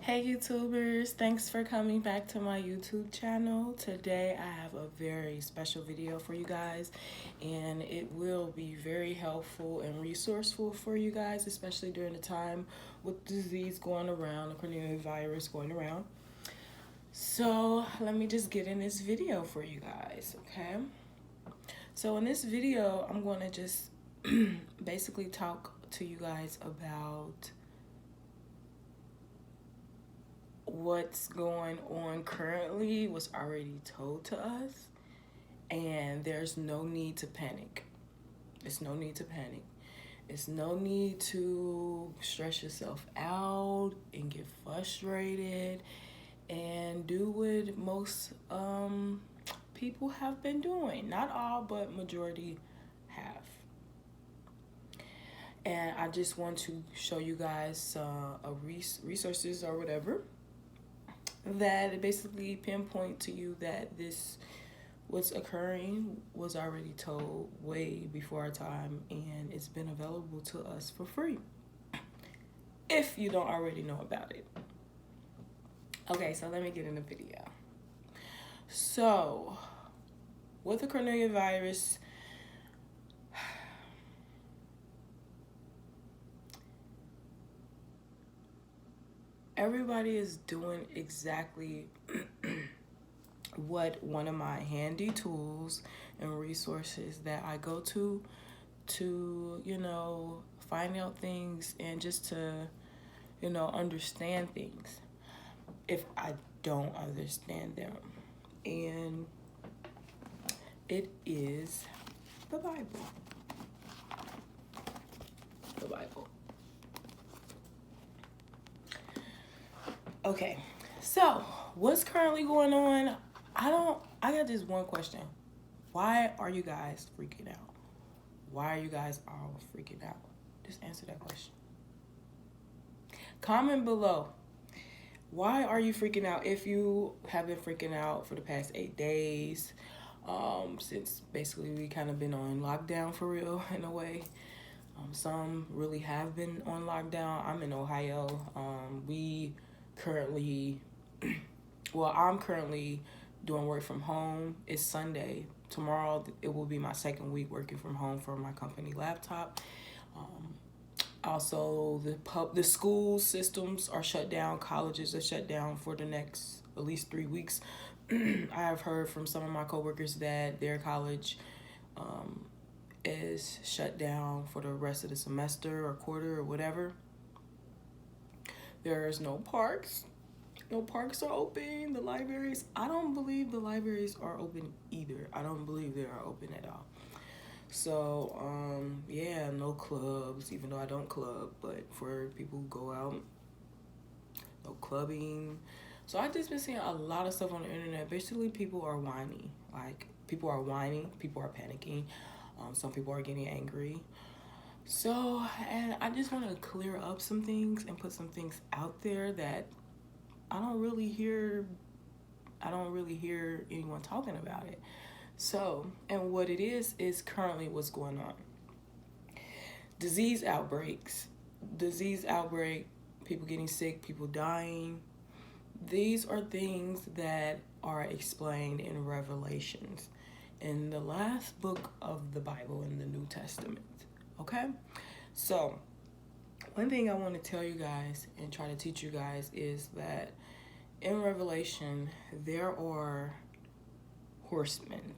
Hey YouTubers, thanks for coming back to my YouTube channel. Today I have a very special video for you guys, and it will be very helpful and resourceful for you guys, especially during the time with disease going around, the coronavirus going around. So let me just get in this video for you guys, okay? So in this video, I'm going to just basically talk to you guys about what's going on currently was already told to us, and there's no need to panic. It's no need to panic. It's no need to stress yourself out and get frustrated and do what most people have been doing. Not all, but majority have. And I just want to show you guys resources or whatever that basically pinpoint to you that this what's occurring was already told way before our time, and it's been available to us for free if you don't already know about it. Okay, so let me get in the video. So with the coronavirus, everybody is doing exactly what one of my handy tools and resources that I go to find out things and just to understand things if I don't understand them. And it is the Bible. The Bible. Okay, so what's currently going on? I got this one question. Why are you guys freaking out? Why are you guys all freaking out? Just answer that question. Comment below. Why are you freaking out? If you have been freaking out for the past 8 days, since basically we kind of been on lockdown for real in a way. Some really have been on lockdown. I'm in Ohio. We currently, well, I'm currently doing work from home. It's Sunday. Tomorrow it will be my second week working from home for my company laptop. Also, the school systems are shut down. Colleges are shut down for the next at least 3 weeks. I have heard from some of my coworkers that their college is shut down for the rest of the semester or quarter or whatever. There's no parks. No parks are open. The libraries, I don't believe the libraries are open either. I don't believe they are open at all. So, yeah, no clubs, even though I don't club, but for people who go out, no clubbing. So I just been seeing a lot of stuff on the internet. Basically, people are whining. People are whining, people are panicking. Some people are getting angry. So, and I just want to clear up some things and put some things out there that I don't really hear anyone talking about it. So, and what it is currently what's going on. Disease outbreak, people getting sick, people dying. These are things that are explained in Revelations, in the last book of the Bible in the New Testament. Okay? So, one thing I want to tell you guys and try to teach you guys is that in Revelation, there are horsemen.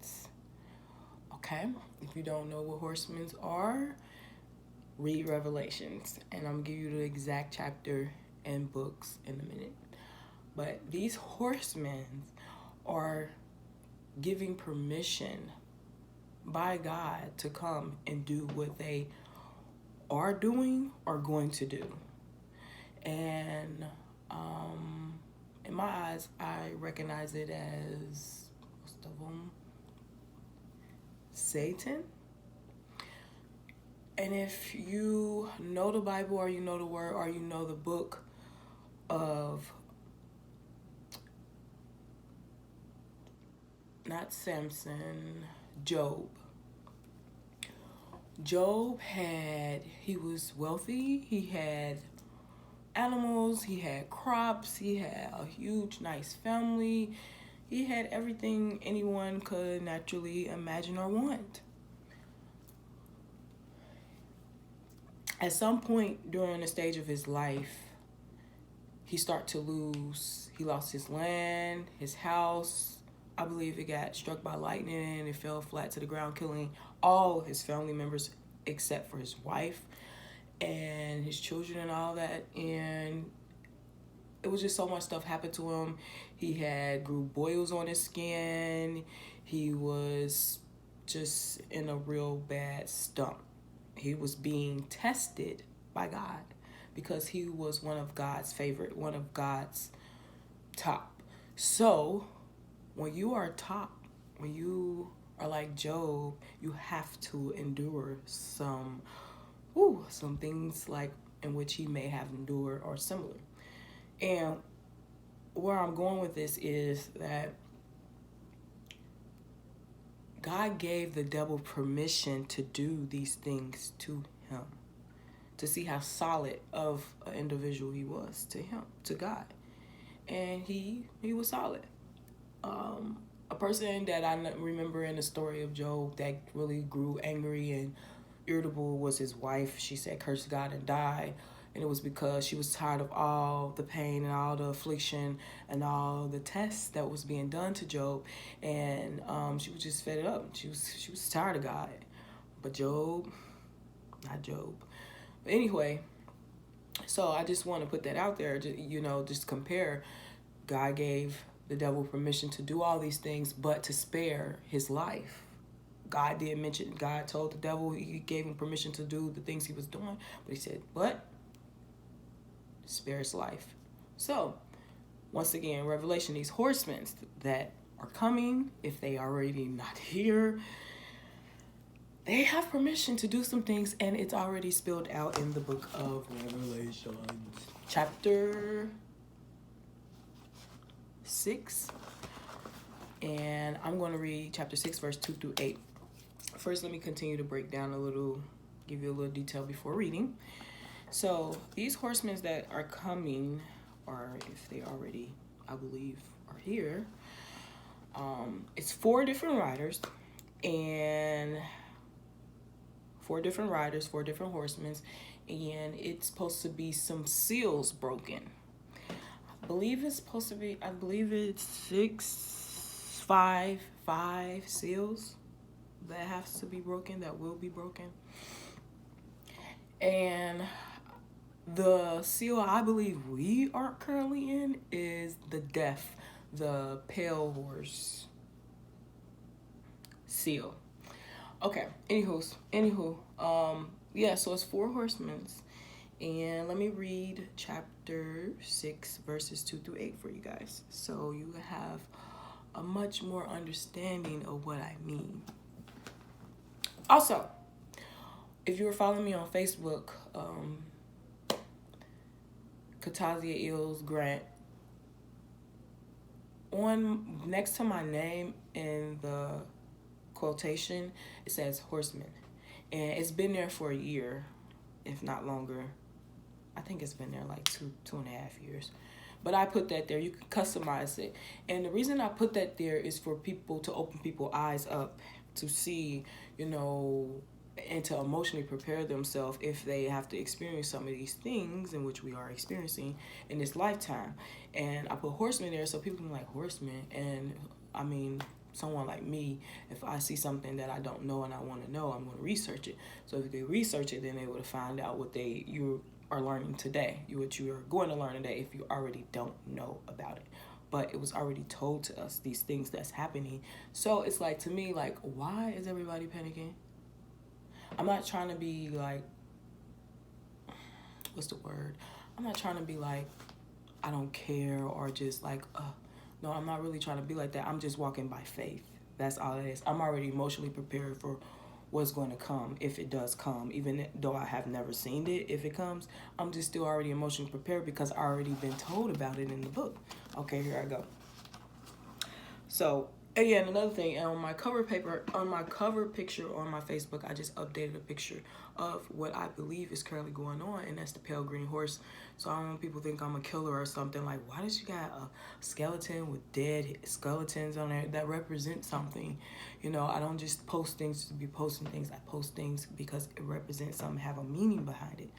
Okay? If you don't know what horsemen are, read Revelations, and I'm going to give you the exact chapter and books in a minute. But these horsemen are giving permission by God to come and do what they are doing or going to do. And in my eyes, I recognize it as most of them Satan. And if you know the Bible, or you know the word, or you know the book of not Samson, Job. Job he was wealthy, he had animals, he had crops, he had a huge, nice family. He had everything anyone could naturally imagine or want. At some point during the stage of his life, he lost his land, his house. I believe it got struck by lightning and it fell flat to the ground, killing all his family members except for his wife and his children and all that. And it was just so much stuff happened to him. He grew boils on his skin. He was just in a real bad stump. He was being tested by God because he was one of God's favorite, one of God's top. So when you are top, when you are like Job, you have to endure some things like in which he may have endured or similar. And where I'm going with this is that God gave the devil permission to do these things to him, to see how solid of an individual he was to him, to God. And he was solid. A person that I remember in the story of Job that really grew angry and irritable was his wife. She said, curse God and die. And it was because she was tired of all the pain and all the affliction and all the tests that was being done to Job. And she was just fed up. She was tired of God. But not Job. But anyway, so I just want to put that out there, just compare. God gave the devil permission to do all these things, but to spare his life. God told the devil, he gave him permission to do the things he was doing, but he said, but spare his life. So, once again, Revelation, these horsemen that are coming, if they already not here, they have permission to do some things, and it's already spelled out in the book of Revelation, chapter 6. And I'm going to read chapter 6, verse 2 through 8. First, let me continue to break down give you a little detail before reading. So, these horsemen that are coming, or if they already, I believe, are here, it's 4 different riders, and 4 different horsemen, and it's supposed to be some seals broken. I believe it's 5 seals that has to be broken, that will be broken. And the seal I believe we are currently in is the death, the pale horse seal. Okay, anywho, so it's 4 horsemen. And let me read chapter 6, verses 2 through 8 for you guys, so you have a much more understanding of what I mean. Also, if you were following me on Facebook, Katazia Ills Grant, next to my name in the quotation, it says Horsemen. And it's been there for a year, if not longer. I think it's been there like two and a half years. But I put that there. You can customize it. And the reason I put that there is for people to open people's eyes up to see, and to emotionally prepare themselves if they have to experience some of these things in which we are experiencing in this lifetime. And I put horsemen there so people can be like, horsemen. And I mean, someone like me, if I see something that I don't know and I want to know, I'm going to research it. So if they research it, then they will find out what you are learning today, what you are going to learn today if you already don't know about it. But it was already told to us, these things that's happening. So it's like, to me, like, why is everybody panicking? I'm not trying to be like, what's the word? I'm not trying to be like, I don't care, or just like, no, I'm not really trying to be like that. I'm just walking by faith. That's all it is. I'm already emotionally prepared for what's going to come, if it does come. Even though I have never seen it, if it comes, I'm just still already emotionally prepared because I already been told about it in the book. Okay, here I go. So And yeah, and another thing, on my cover picture on my Facebook, I just updated a picture of what I believe is currently going on, and that's the pale green horse. So I don't want people to think I'm a killer or something. Like, why does you got a skeleton with dead skeletons on there that represent something? You know, I don't just post things to be posting things. I post things because it represents something, have a meaning behind it.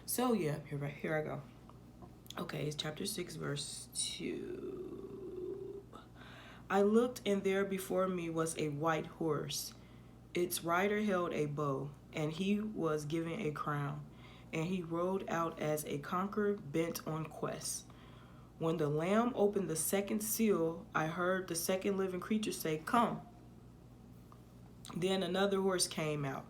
So yeah, here I go. Okay, it's chapter 6, verse 2. I looked, and there before me was a white horse. Its rider held a bow, and he was given a crown, and he rode out as a conqueror bent on quest. When the Lamb opened the second seal, I heard the second living creature say, "Come." Then another horse came out,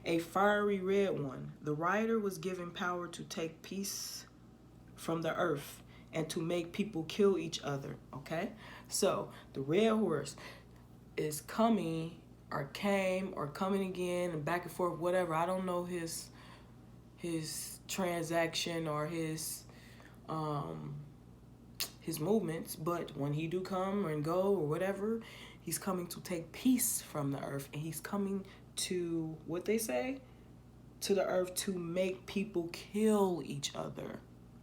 a fiery red one. The rider was given power to take peace from the earth and to make people kill each other. Okay, so the red horse is coming or came or coming again and back and forth, whatever. I don't know his transaction or his movements, but when he do come and go or whatever, he's coming to take peace from the earth, and he's coming to, what they say, to the earth to make people kill each other.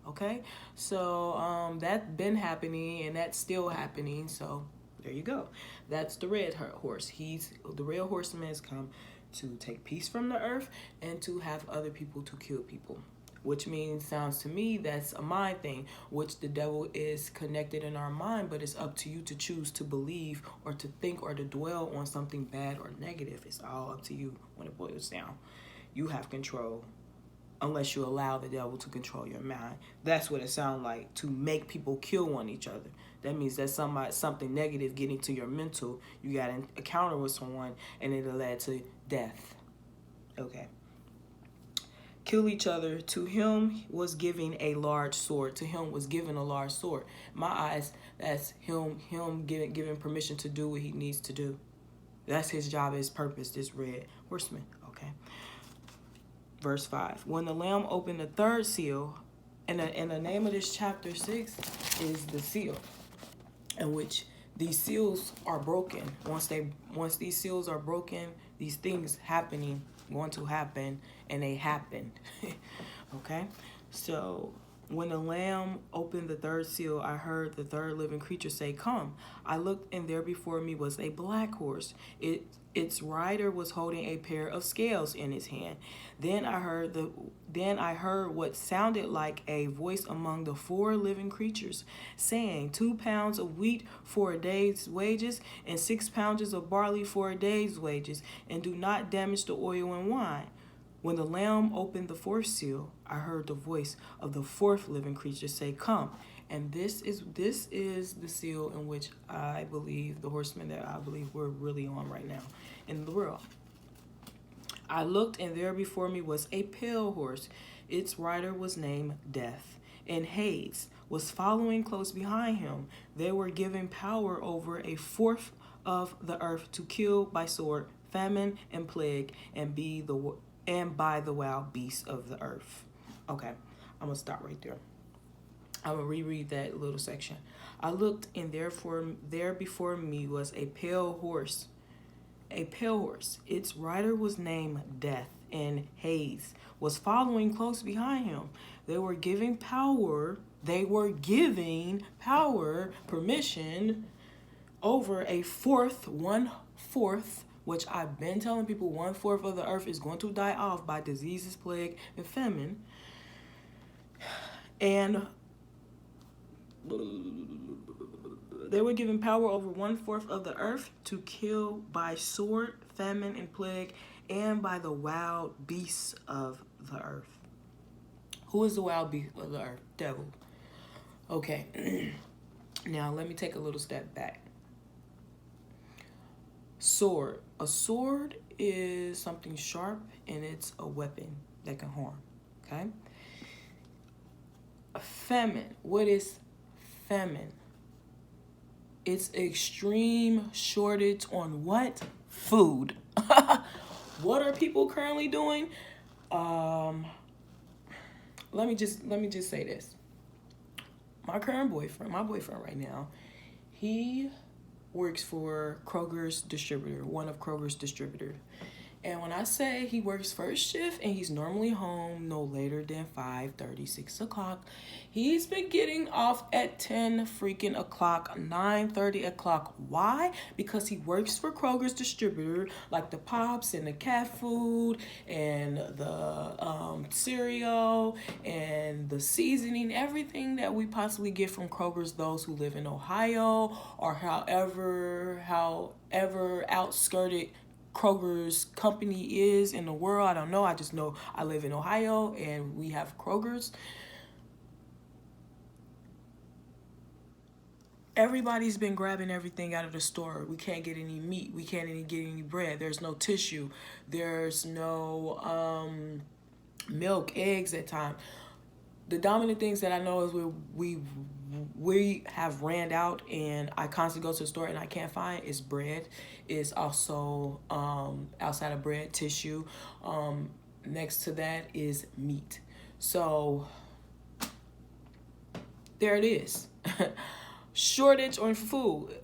Okay, so that's been happening, and that's still happening. So there you go. That's the red horse. The red horseman has come to take peace from the earth and to have other people to kill people, which means, sounds to me, that's a mind thing, which the devil is connected in our mind, but it's up to you to choose to believe or to think or to dwell on something bad or negative. It's all up to you when it boils down. You have control, unless you allow the devil to control your mind. That's what it sounds like, to make people kill one each other. That means that something negative getting to your mental, you got an encounter with someone, and it'll lead to death. Okay. Kill each other. To him was given a large sword. To him was given a large sword. My eyes, that's him giving permission to do what he needs to do. That's his job, his purpose, this red horseman. Okay. Verse 5. When the Lamb opened the third seal, and the name of this chapter 6 is the seal, in which these seals are broken. Once these seals are broken, these things going to happen, and they happened. Okay? So when the Lamb opened the third seal, I heard the third living creature say, "Come." I looked, and there before me was a black horse. Its rider was holding a pair of scales in his hand. Then I heard what sounded like a voice among the four living creatures, saying, 2 pounds of wheat for a day's wages, and 6 pounds of barley for a day's wages, and do not damage the oil and wine. When the Lamb opened the fourth seal, I heard the voice of the fourth living creature say, "Come." And this is the seal in which I believe, the horsemen that I believe we're really on right now in the world. I looked, and there before me was a pale horse. Its rider was named Death, and Hades was following close behind him. They were given power over a fourth of the earth to kill by sword, famine, and plague, and by the wild beasts of the earth. Okay, I'm gonna stop right there. I'm going to reread that little section. I looked, and there before me was a pale horse. A pale horse. Its rider was named Death, and Hades was following close behind him. They were giving power, permission over one fourth, which I've been telling people, 1/4 of the earth is going to die off by diseases, plague, and famine. And they were given power over 1/4 of the earth to kill by sword, famine, and plague, and by the wild beasts of the earth. Who is the wild beast of the earth? Devil. Okay. Now let me take a little step back. Sword. A sword is something sharp, and it's a weapon that can harm. Okay. Famine. What is famine? It's extreme shortage on what? Food. What are people currently doing? Let me just say this. My boyfriend right now, he works for Kroger's distributor, one of Kroger's distributors. And when I say he works first shift and he's normally home no later than 5:30, 6 o'clock, he's been getting off at 10 freaking o'clock, 9:30 o'clock. Why? Because he works for Kroger's distributor, like the pops and the cat food and the cereal and the seasoning, everything that we possibly get from Kroger's, those who live in Ohio or however outskirted Kroger's company is in the world. I don't know. I just know I live in Ohio and we have Kroger's. Everybody's been grabbing everything out of the store. We can't get any meat. We can't even get any bread. There's no tissue. There's no milk, eggs at times. The dominant things that I know is we have ran out, and I constantly go to the store and I can't find is bread. Is also outside of bread, tissue. Next to that is meat. So there it is. Shortage on food.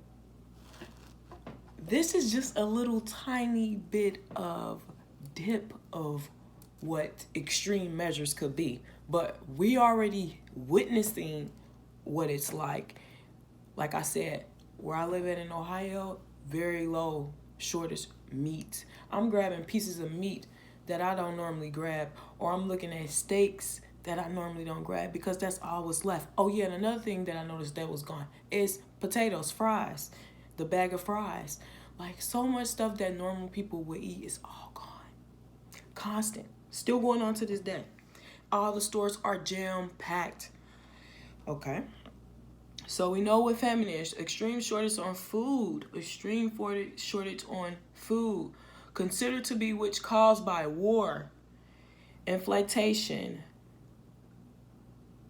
This is just a little tiny bit of dip of what extreme measures could be. But we already witnessing what it's like. Like I said, where I live at in Ohio, very low shortage meat. I'm grabbing pieces of meat that I don't normally grab, or I'm looking at steaks that I normally don't grab because that's all what's left. Oh yeah, and another thing that I noticed that was gone is potatoes, fries, the bag of fries. Like so much stuff that normal people would eat is all gone. Constant. Still going on to this day. All the stores are jam-packed. Okay. So we know what famine is. Extreme shortage on food. Extreme shortage on food. Considered to be which caused by war, inflation,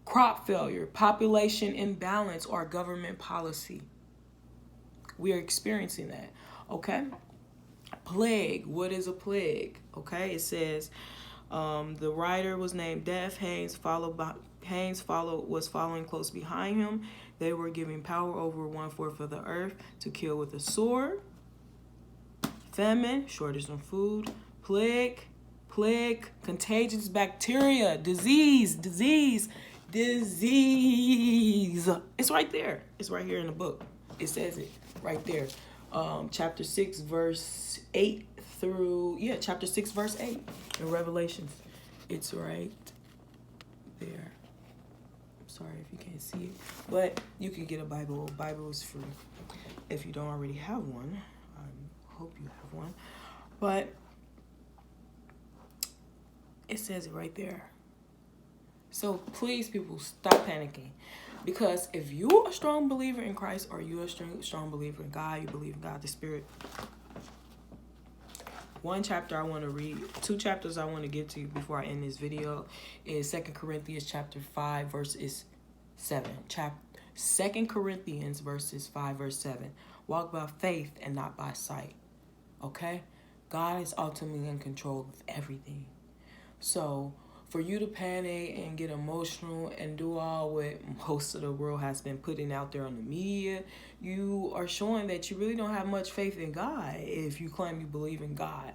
crop failure, population imbalance, or government policy. We are experiencing that. Okay. Plague. What is a plague? Okay. It says the rider was named Death. Haynes was following close behind him. They were giving power over 1/4 of the earth to kill with a sword. Famine, shortage of food. Plague, contagious bacteria, disease. It's right there. It's right here in the book. It says it right there. Chapter 6, verse 8 chapter 6, verse 8 in Revelations. It's right there. I'm sorry if you can't see it, but you can get a Bible. A Bible is free if you don't already have one. I hope you have one, but it says it right there. So please, people, stop panicking. Because if you're a strong believer in Christ, or you're a strong believer in God, you believe in God, the Spirit. One chapter I want to read, 2 chapters I want to get to before I end this video is 2 Corinthians chapter 5, verses 7. 2 Corinthians verses 5, verse 7. Walk by faith and not by sight. Okay? God is ultimately in control of everything. So for you to panic and get emotional and do all what most of the world has been putting out there on the media, you are showing that you really don't have much faith in God if you claim you believe in God.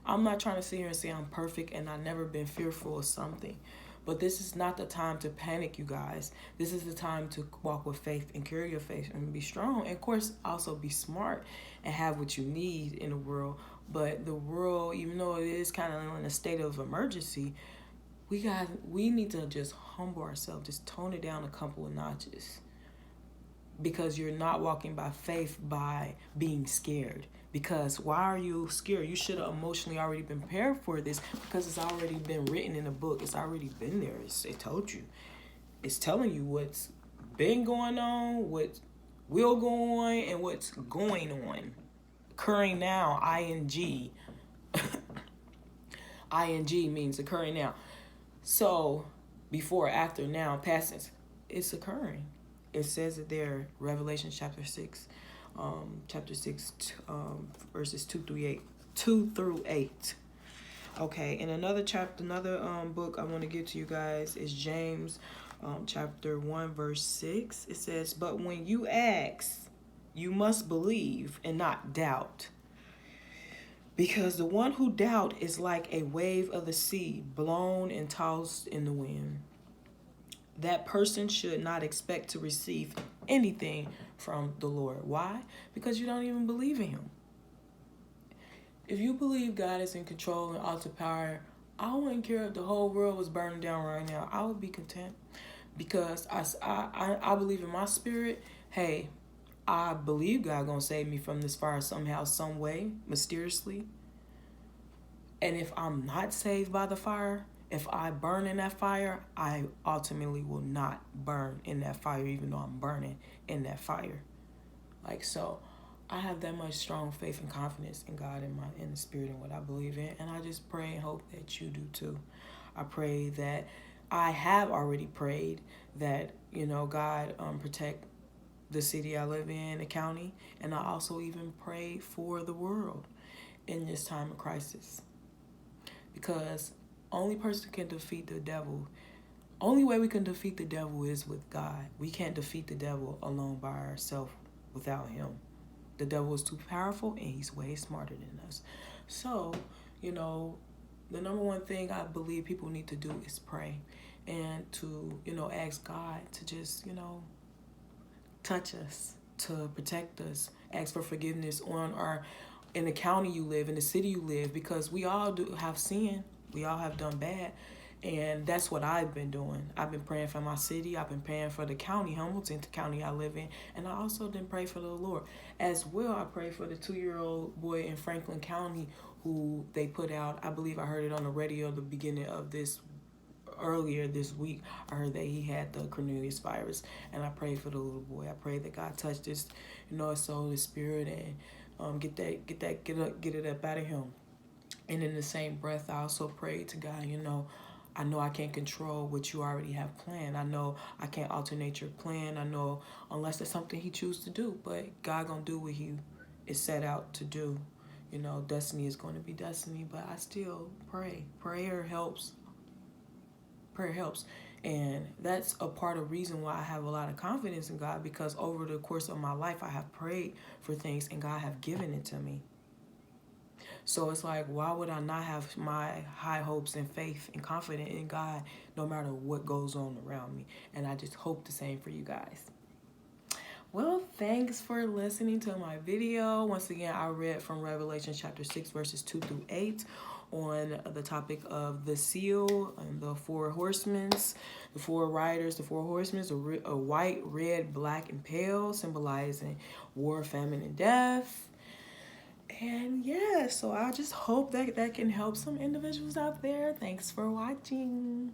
I'm not trying to sit here and say I'm perfect and I've never been fearful of something. But this is not the time to panic, you guys. This is the time to walk with faith and carry your faith and be strong. And of course, also be smart and have what you need in the world. But the world, even though it is kind of in a state of emergency, we need to just humble ourselves, just tone it down a couple of notches. Because you're not walking by faith by being scared. Because why are you scared? You should have emotionally already been prepared for this, because it's already been written in a book. It's already been there. It told you. It's telling you what's been going on, what will go on, and what's going on. Occurring now, ing. ing means occurring now. So, before, after, now, past tense, it's occurring. It says it there, Revelation chapter 6, verses 2 through 8. Okay, and another book I want to give to you guys is James, chapter 1, verse 6. It says, but when you ask, You must believe and not doubt. Because the one who doubt is like a wave of the sea, blown and tossed in the wind. That person should not expect to receive anything from the Lord. Why? Because you don't even believe in him. If you believe God is in control and all to power, I wouldn't care if the whole world was burning down right now. I would be content because I believe in my spirit. Hey, I believe God gonna save me from this fire somehow, some way, mysteriously. And if I'm not saved by the fire, if I burn in that fire, I ultimately will not burn in that fire, even though I'm burning in that fire. Like, so I have that much strong faith and confidence in God and in the spirit and what I believe in. And I just pray and hope that you do too. I pray that I have already prayed that, God protect the city I live in, the county. And I also even pray for the world in this time of crisis. Because only person can defeat the devil. Only way we can defeat the devil is with God. We can't defeat the devil alone by ourselves without him. The devil is too powerful and he's way smarter than us. So, the number one thing I believe people need to do is pray and to, ask God to just, touch us, to protect us, ask for forgiveness in the county you live, in the city you live, because we all do have sin. We all have done bad. And that's what I've been doing. I've been praying for my city. I've been praying for the county, Hamilton, the county I live in. And I also didn't pray for the Lord. As well, I pray for the 2-year-old boy in Franklin County who they put out. I believe I heard it on the radio at the beginning of earlier this week. I heard that he had the Cornelius virus. And I prayed for the little boy. I pray that God touched his, his soul, his spirit, and get it up out of him. And in the same breath, I also prayed to God, I know I can't control what you already have planned. I know I can't alternate your plan. I know unless it's something he chooses to do. But God gonna do what he is set out to do. Destiny is going to be destiny. But I still pray. Prayer helps. Prayer helps. And that's a part of the reason why I have a lot of confidence in God. Because over the course of my life, I have prayed for things and God have given it to me. So it's like, why would I not have my high hopes and faith and confidence in God no matter what goes on around me? And I just hope the same for you guys. Well, thanks for listening to my video. Once again, I read from Revelation chapter 6, verses 2 through 8 on the topic of the seal and the 4 horsemen, the 4 riders, the 4 horsemen, a white, red, black, and pale, symbolizing war, famine, and death. And yeah, so I just hope that can help some individuals out there. Thanks for watching.